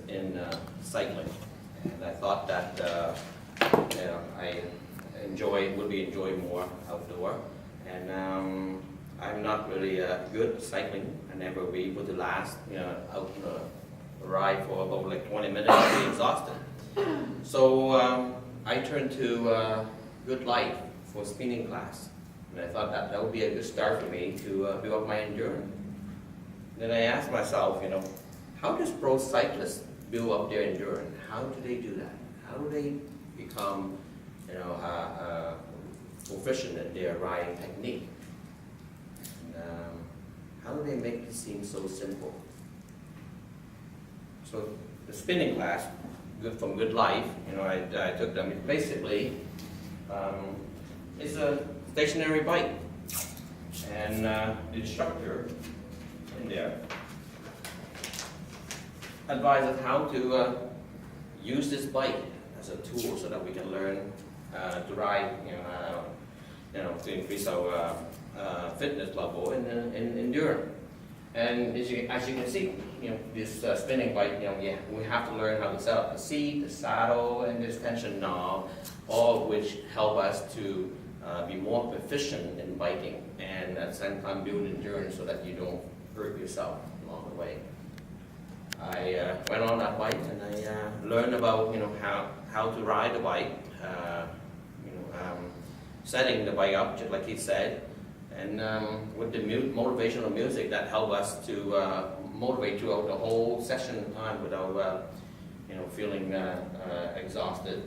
in cycling, and I thought that I would be enjoying more outdoor. And I'm not really good at cycling. I never be able to last out on a ride for about like 20 minutes and be exhausted. So I turned to Good Life for spinning class, and I thought that would be a good start for me to build up my endurance. Then I asked myself, how does pro cyclists build up their endurance? How do they do that? How do they become, proficient in their riding technique? And, how do they make it seem so simple? So the spinning class, from Good Life, I took them. It basically is a stationary bike, and the instructor in there advises how to use this bike as a tool so that we can learn to ride, to increase our fitness level and endurance. And as you can see, this spinning bike, we have to learn how to set up the seat, the saddle, and this tension knob, all of which help us to be more proficient in biking, and at the same time build endurance so that you don't hurt yourself along the way. I went on that bike and I learned about how to ride the bike, setting the bike up just like he said, and with the motivational music that helped us to motivate throughout the whole session time without feeling exhausted.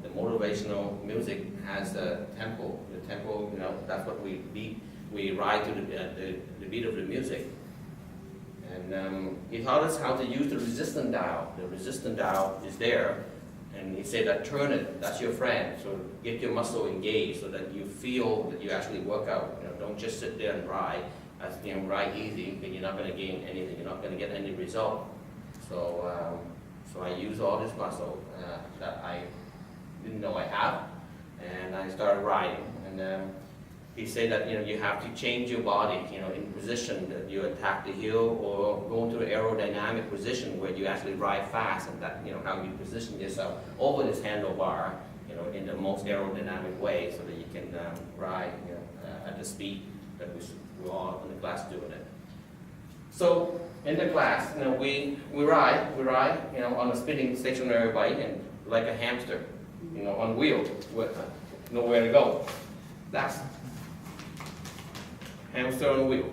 The motivational music has the tempo. The tempo, that's what we beat. We ride to the beat of the music. And he taught us how to use the resistance dial. The resistance dial is there, and he said that turn it, that's your friend. So get your muscle engaged so that you feel that you actually work out. Don't just sit there and ride. Ride easy, but you're not going to gain anything. You're not going to get any result. So I use all this muscle that I didn't know I have, and I started riding. And he said that you have to change your body, in position that you attack the hill or go into an aerodynamic position where you actually ride fast, and that how you position yourself over this handlebar, in the most aerodynamic way, so that you can ride, at the speed that we're all in the class doing it. So in the class, we ride, on a spinning stationary bike, and like a hamster, on wheels with nowhere to go. That's hamster on a wheel.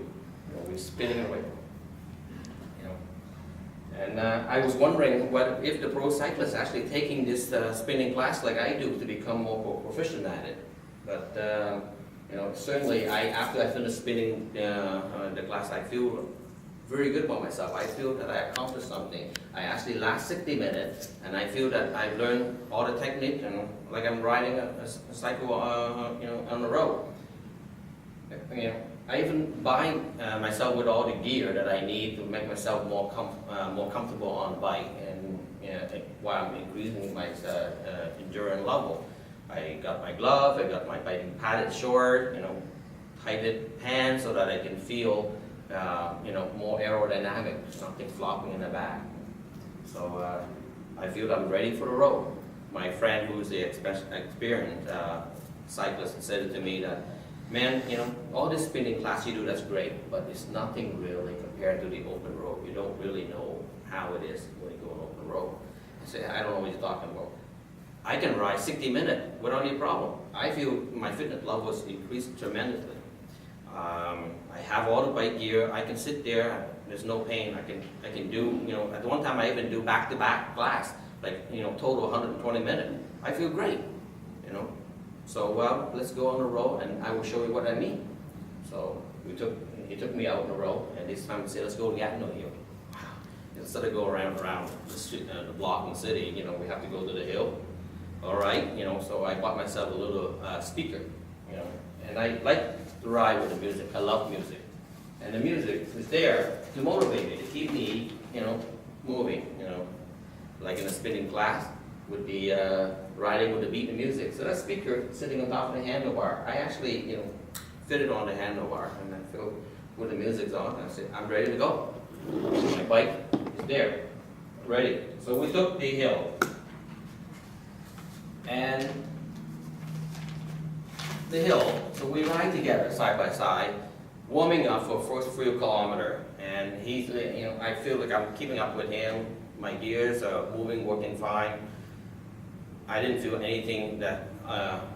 We're spinning away. And I was wondering if the pro cyclist actually taking this spinning class like I do to become more proficient at it. But certainly after I finished spinning the class, I feel very good about myself. I feel that I accomplished something. I actually last 60 minutes, and I feel that I've learned all the technique, and like I'm riding a cycle, on the road. I even buy myself with all the gear that I need to make myself more comfortable on the bike, and while I'm increasing my endurance level. I got my glove, I got my padded short, tighted pants so that I can feel more aerodynamic, something flopping in the back. So I feel I'm ready for the road. My friend, who's the experienced cyclist, said to me that, man, all this spinning class you do, that's great, but it's nothing really compared to the open road. You don't really know how it is when you go on open road. I said, I don't know what you're talking about. I can ride 60 minutes without any problem. I feel my fitness levels increased tremendously. I have all the bike gear. I can sit there. There's no pain. I can do. At one time I even do back-to-back class, like total 120 minutes. I feel great. So well, let's go on the road, and I will show you what I mean. So he took me out on the road, and this time he said, let's go to Gatineau Hill. Instead of going around the street, the block in the city, we have to go to the hill. All right, so I bought myself a little speaker, and I like to ride with the music. I love music, and the music is there to motivate me, to keep me, moving, like in a spinning class with the riding with the beat and music. So that speaker sitting on top of the handlebar, I actually, fit it on the handlebar, and I feel when the music's on, I said, I'm ready to go. My bike is there. ready. So we took the hill. And the hill, so we ride together side by side, warming up for first few kilometers. And he's, I feel like I'm keeping up with him. My gears are moving, working fine. I didn't feel anything that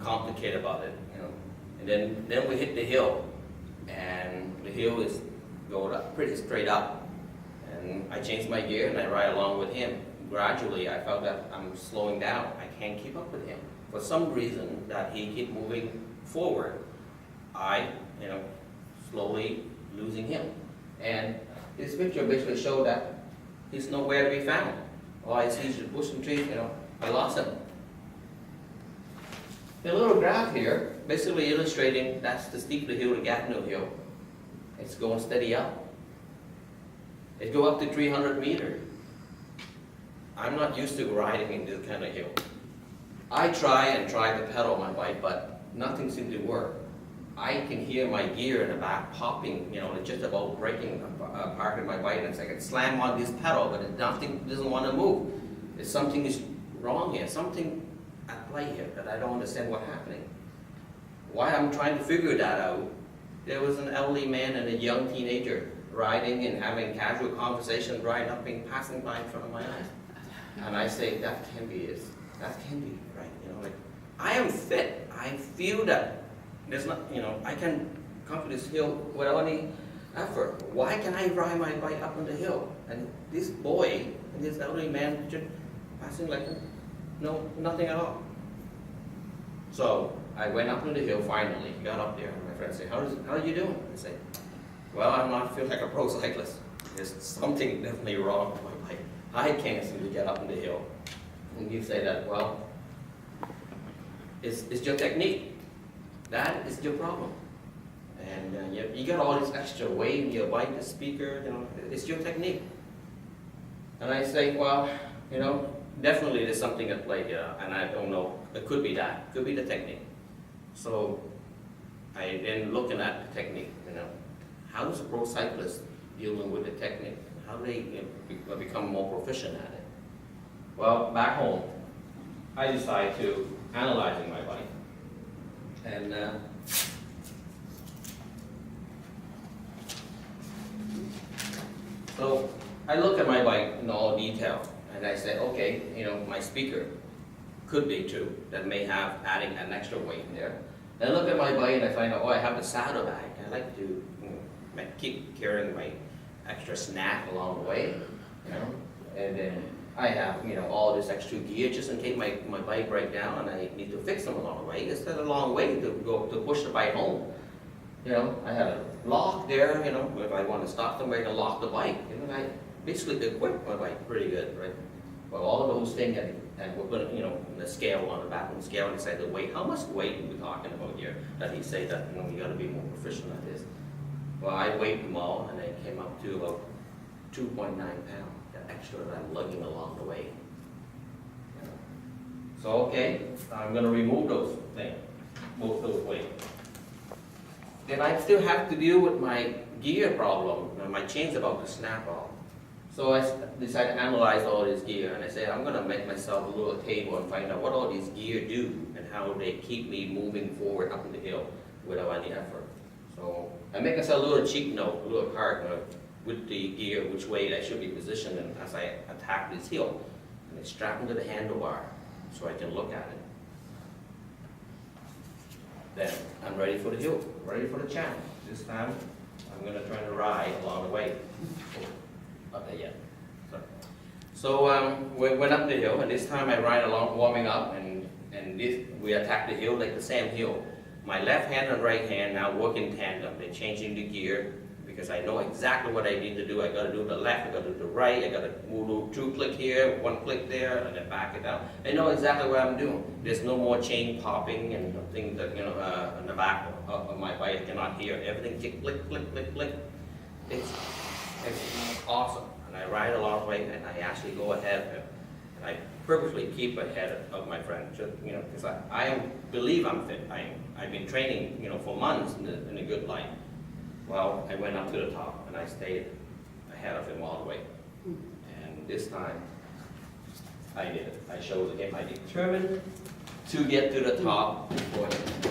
complicated about it, And then we hit the hill, and the hill is going up pretty straight up. And I changed my gear and I ride along with him. Gradually, I felt that I'm slowing down. I can't keep up with him. For some reason that he keep moving forward, I, slowly losing him. And this picture basically showed that he's nowhere to be found. All I see is the bush and trees, I lost him. The little graph here, basically illustrating that's the steep hill to Gatineau Hill. It's going steady up. It go up to 300 meters. I'm not used to riding in this kind of hill. I try to pedal my bike, but nothing seems to work. I can hear my gear in the back popping, it's just about breaking apart in my bike, and I can slam on this pedal, but nothing doesn't want to move. There's something is wrong here, something at play here that I don't understand what's happening. Why I'm trying to figure that out, there was an elderly man and a young teenager riding and having casual conversation, riding up and passing by in front of my eyes. And I say, that can be right, I am fit. I feel that there's not, I can come to this hill without any effort. Why can I ride my bike up on the hill? And this boy and this elderly man just passing like, nothing at all. So I went up on the hill finally, got up there, and my friend said, how are you doing? I said, well, I'm not feeling like a pro cyclist. There's something definitely wrong with my bike. I can't seem to get up on the hill. And you say that, well, it's your technique. That is your problem. And you got all this extra weight in your bike, the speaker, it's your technique. And I say, well, definitely there's something at play here, and I don't know, it could be that, it could be the technique. So I then looking at the technique, how does a pro cyclist dealing with the technique? How do they become more proficient at it? Well, back home, I decided to analyzing my bike. And so I look at my bike in all detail, and I said, okay, my speaker could be too, that may have adding an extra weight in there. And I look at my bike and I find out, I have the saddlebag. I like to keep carrying my extra snack along the way, and then I have, all this extra gear just in case my bike breaks down and I need to fix them along the way. It's not a long way to push the bike home. I have a lock there, if I want to stop somewhere, I can lock the bike. I basically equip my bike pretty good, right? Well, all of those things, and we're going to, the scale on the back of the scale, and say the weight, how much weight are we talking about here? That he say that, you got to be more proficient at this. Well, I weighed them all, and they came up to about 2.9 pounds, the extra that I'm lugging along the way. So, okay, I'm going to remove those things, both those weights. Then I still have to deal with my gear problem, my chain's about to snap off. So I decided to analyze all this gear, and I said, I'm going to make myself a little table and find out what all these gear do and how they keep me moving forward up the hill without any effort. So I make myself a little cheat note, a little card with the gear, which way I should be positioned and as I attack this hill. And I strap them to the handlebar so I can look at it. Then I'm ready for the hill, ready for the challenge. This time I'm going to try to ride along the way. Not there yet. So we went up the hill, and this time I ride along, warming up, and we attack the hill like the same hill. My left hand and right hand now work in tandem. They're changing the gear because I know exactly what I need to do. I got to do the left, I got to do the right, I got to move 2 click here, 1 click there, and then back it down. I know exactly what I'm doing. There's no more chain popping and things that in the back of my bike I cannot hear. Everything click, click, click, click. It's awesome. And I ride along the way, and I actually go ahead of him. And I purposely keep ahead of my friend, because I believe I'm fit. I've been training, for months in a good life. Well, I went up to the top, and I stayed ahead of him all the way. And this time, I did it. I showed him I determined to get to the top before him.